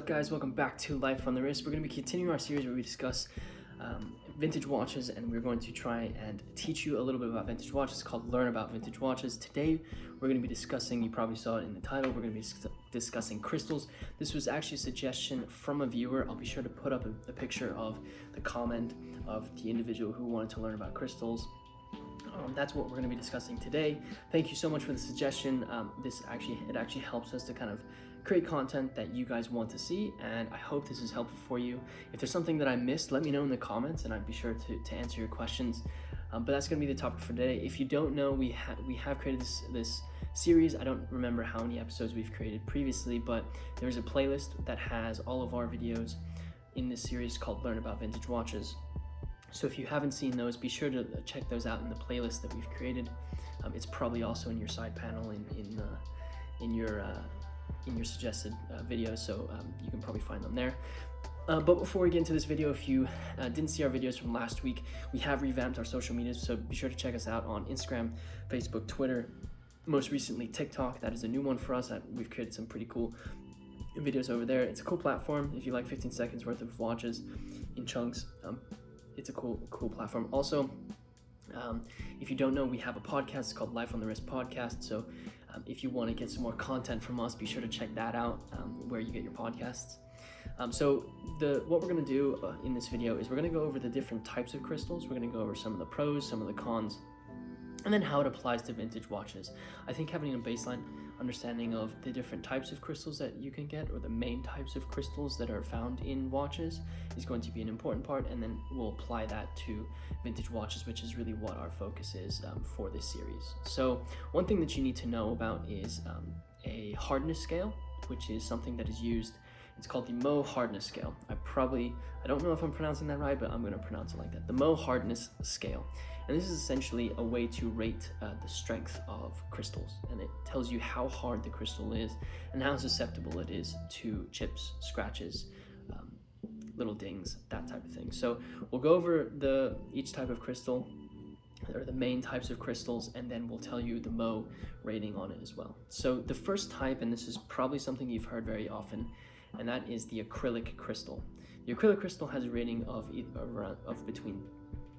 up, guys? Welcome back to Life on the Wrist. We're going to be continuing our series where we discuss vintage watches, and we're going to try and teach you a little bit about vintage watches. It's called Learn About Vintage Watches. Today we're going to be discussing, you probably saw it in the title, we're going to be discussing crystals. This was actually a suggestion from a viewer. I'll be sure to put up a picture of the comment of the individual who wanted to learn about crystals. That's what we're going to be discussing today. Thank you so much for the suggestion. It actually helps us to kind of create content that you guys want to see, and I hope this is helpful for you. If there's something that I missed, let me know in the comments and I'd be sure to answer your questions. But that's going to be the topic for today. If you don't know, we have created this series. I don't remember how many episodes we've created previously, but there's a playlist that has all of our videos in this series called Learn About Vintage Watches. So if you haven't seen those, be sure to check those out in the playlist that we've created. It's probably also in your side panel in your suggested videos, so you can probably find them there. But before we get into this video, if you didn't see our videos from last week, we have revamped our social medias, so be sure to check us out on Instagram, Facebook, Twitter, most recently TikTok. That is a new one for us. We've created some pretty cool videos over there. It's a cool platform. If you like 15 seconds worth of watches in chunks, it's a cool platform. Also, if you don't know, we have a podcast called Life on the Wrist Podcast. So if you want to get some more content from us, be sure to check that out where you get your podcasts. So what we're going to do in this video is we're going to go over the different types of crystals. We're going to go over some of the pros, some of the cons, and then how it applies to vintage watches. I think having a baseline understanding of the different types of crystals that you can get, or the main types of crystals that are found in watches, is going to be an important part, and then we'll apply that to vintage watches, which is really what our focus is for this series. So one thing that you need to know about is a hardness scale, which is something that is used. It's called the Moh Hardness Scale. I don't know if I'm pronouncing that right, but I'm going to pronounce it like that. The Moh Hardness Scale. And this is essentially a way to rate the strength of crystals. And it tells you how hard the crystal is and how susceptible it is to chips, scratches, little dings, that type of thing. So we'll go over each type of crystal, or the main types of crystals, and then we'll tell you the Moh rating on it as well. So the first type, and this is probably something you've heard very often, and that is the acrylic crystal. The acrylic crystal has a rating of between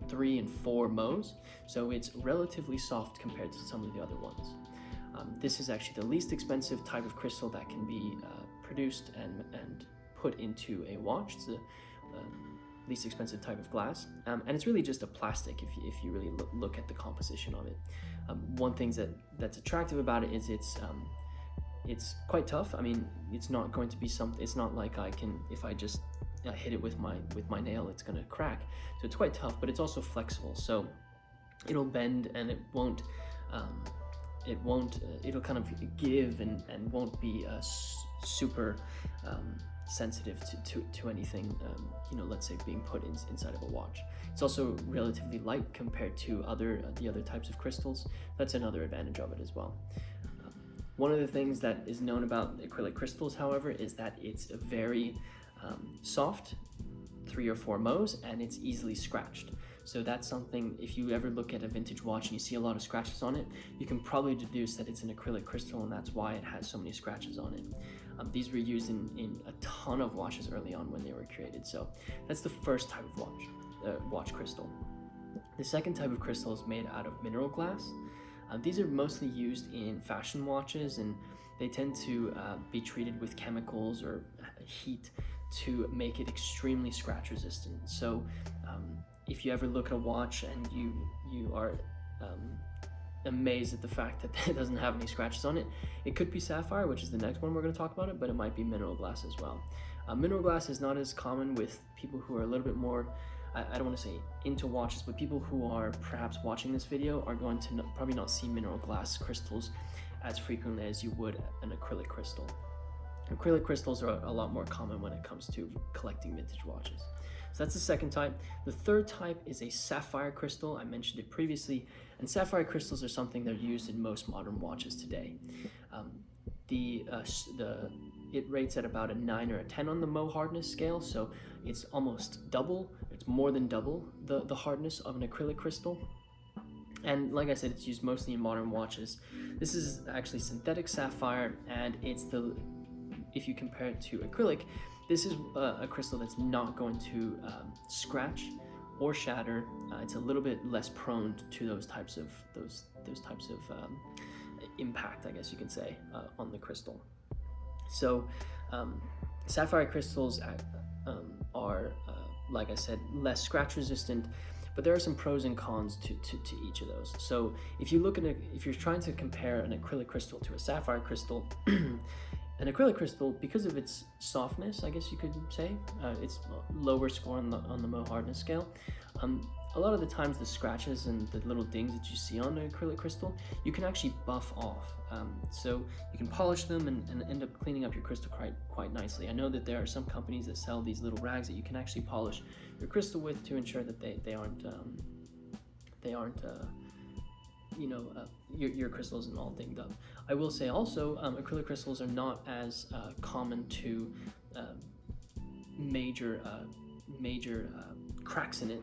3 and 4 Mohs, so it's relatively soft compared to some of the other ones. This is actually the least expensive type of crystal that can be produced and put into a watch. It's the least expensive type of glass, and it's really just a plastic if you really look at the composition of it. One thing that's attractive about it is it's quite tough. I mean, it's not going to be it's not like if I just hit it with my nail, it's gonna crack. So it's quite tough, but it's also flexible. So it'll bend, and it'll kind of give and won't be super sensitive to anything, let's say being put inside of a watch. It's also relatively light compared to the other types of crystals. That's another advantage of it as well. One of the things that is known about acrylic crystals, however, is that it's a very soft, 3 or 4 Mohs, and it's easily scratched. So that's something, if you ever look at a vintage watch and you see a lot of scratches on it, you can probably deduce that it's an acrylic crystal, and that's why it has so many scratches on it. These were used in a ton of watches early on when they were created. So that's the first type of watch crystal. The second type of crystal is made out of mineral glass. These are mostly used in fashion watches, and they tend to be treated with chemicals or heat to make it extremely scratch resistant. So if you ever look at a watch and you are amazed at the fact that it doesn't have any scratches on it, it could be sapphire, which is the next one we're going to talk about it, but it might be mineral glass as well. Mineral glass is not as common with people who are a little bit more, I don't want to say into watches, but people who are perhaps watching this video are going to probably not see mineral glass crystals as frequently as you would an acrylic crystal. Acrylic crystals are a lot more common when it comes to collecting vintage watches. So that's the second type. The third type is a sapphire crystal. I mentioned it previously, and sapphire crystals are something that are used in most modern watches today. It rates at about a 9 or a 10 on the Moh Hardness Scale, so it's almost double, it's more than double the hardness of an acrylic crystal. And like I said, it's used mostly in modern watches. This is actually synthetic sapphire, and if you compare it to acrylic, this is a crystal that's not going to scratch or shatter. It's a little bit less prone to those types of impact, I guess you can say, on the crystal. So sapphire crystals are, like I said, less scratch resistant, but there are some pros and cons to each of those. So if you look at if you're trying to compare an acrylic crystal to a sapphire crystal, an acrylic crystal, because of its softness, I guess you could say, it's lower score on the Moh Hardness Scale. A lot of the times the scratches and the little dings that you see on an acrylic crystal, you can actually buff off. So you can polish them and end up cleaning up your crystal quite nicely. I know that there are some companies that sell these little rags that you can actually polish your crystal with to ensure that they aren't your crystal isn't all dinged up. I will say also, acrylic crystals are not as common to major cracks in it,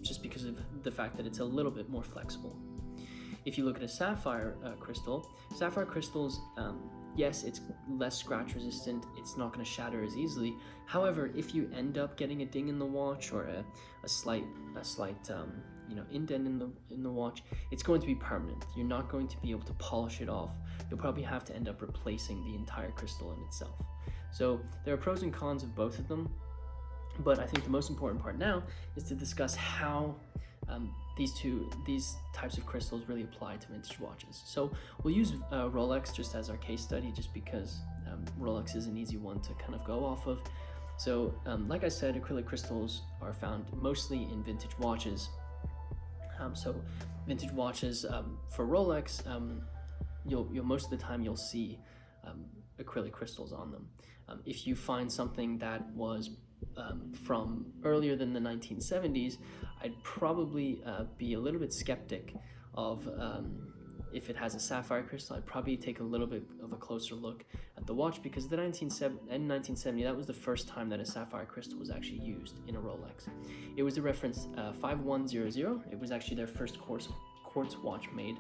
just because of the fact that it's a little bit more flexible. If you look at a sapphire sapphire crystals, yes, it's less scratch resistant. It's not going to shatter as easily. However, if you end up getting a ding in the watch or a slight indent in the watch, it's going to be permanent. You're not going to be able to polish it off. You'll probably have to end up replacing the entire crystal in itself. So there are pros and cons of both of them, but I think the most important part now is to discuss how these types of crystals really apply to vintage watches. So we'll use Rolex just as our case study, just because Rolex is an easy one to kind of go off of. So like I said, acrylic crystals are found mostly in vintage watches. So vintage watches for Rolex, you'll most of the time you'll see acrylic crystals on them. If you find something that was from earlier than the 1970s, I'd probably be a little bit skeptic of if it has a sapphire crystal. I'd probably take a little bit of a closer look at the watch, because in 1970, that was the first time that a sapphire crystal was actually used in a Rolex. It was the reference 5100. It was actually their first quartz watch made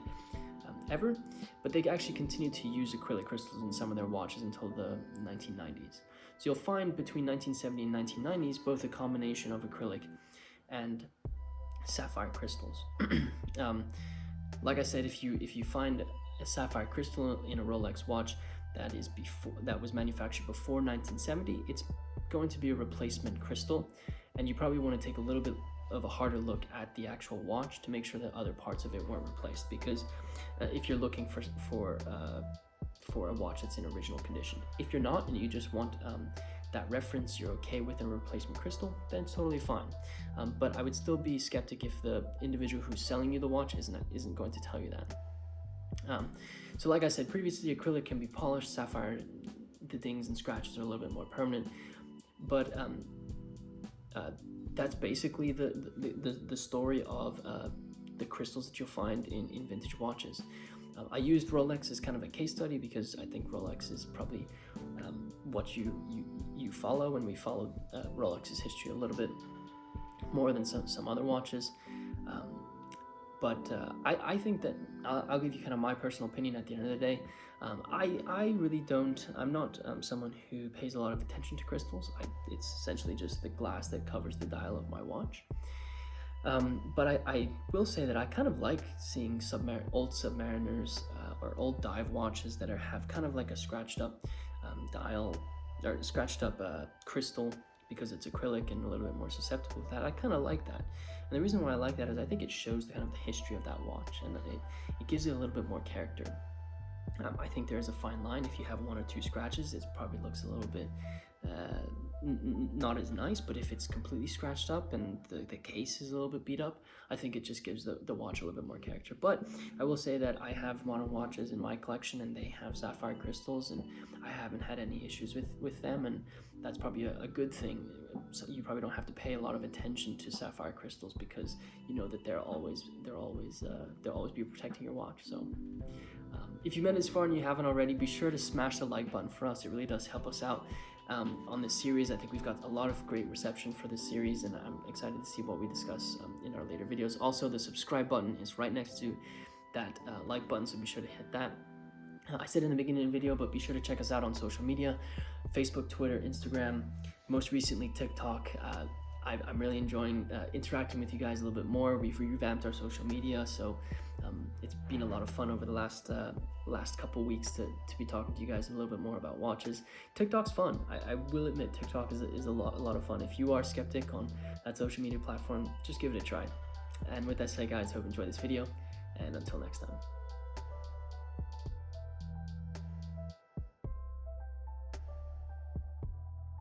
ever, but they actually continued to use acrylic crystals in some of their watches until the 1990s. So you'll find between 1970 and 1990s both a combination of acrylic and sapphire crystals. Like I said, if you find a sapphire crystal in a Rolex watch that was manufactured before 1970, it's going to be a replacement crystal, and you probably want to take a little bit of a harder look at the actual watch to make sure that other parts of it weren't replaced, because if you're looking for a watch that's in original condition. If you're not and you just want that reference, you're okay with a replacement crystal, then it's totally fine. But I would still be skeptic if the individual who's selling you the watch isn't going to tell you that. So like I said previously, acrylic can be polished. Sapphire, the dings and scratches are a little bit more permanent, but that's basically the story of the crystals that you'll find in vintage watches. I used Rolex as kind of a case study because I think Rolex is probably what you follow, and we followed Rolex's history a little bit more than some other watches. But I think that I'll give you kind of my personal opinion at the end of the day. I really don't, I'm not someone who pays a lot of attention to crystals. It's essentially just the glass that covers the dial of my watch. But I will say that I kind of like seeing old Submariners or old dive watches that have kind of like a scratched up dial, or scratched up crystal, because it's acrylic and a little bit more susceptible to that. I kind of like that. And the reason why I like that is I think it shows kind of the history of that watch, and it gives it a little bit more character. I think there's a fine line. If you have one or two scratches, it probably looks a little bit not as nice, but if it's completely scratched up and the case is a little bit beat up, I think it just gives the watch a little bit more character. But I will say that I have modern watches in my collection, and they have sapphire crystals, and I haven't had any issues with them, and that's probably a good thing. So you probably don't have to pay a lot of attention to sapphire crystals, because you know that they'll always be protecting your watch. So if you made it this far and you haven't already, be sure to smash the like button for us. It really does help us out on this series. I think we've got a lot of great reception for this series, and I'm excited to see what we discuss in our later videos. Also, the subscribe button is right next to that like button, so be sure to hit that. I said in the beginning of the video, but be sure to check us out on social media, Facebook, Twitter, Instagram, most recently TikTok. I'm really enjoying interacting with you guys a little bit more. We've revamped our social media, so it's been a lot of fun over the last couple weeks to be talking to you guys a little bit more about watches. TikTok's fun. I will admit TikTok is a lot of fun. If you are a skeptic on that social media platform, just give it a try. And with that said, guys, hope you enjoyed this video, and until next time.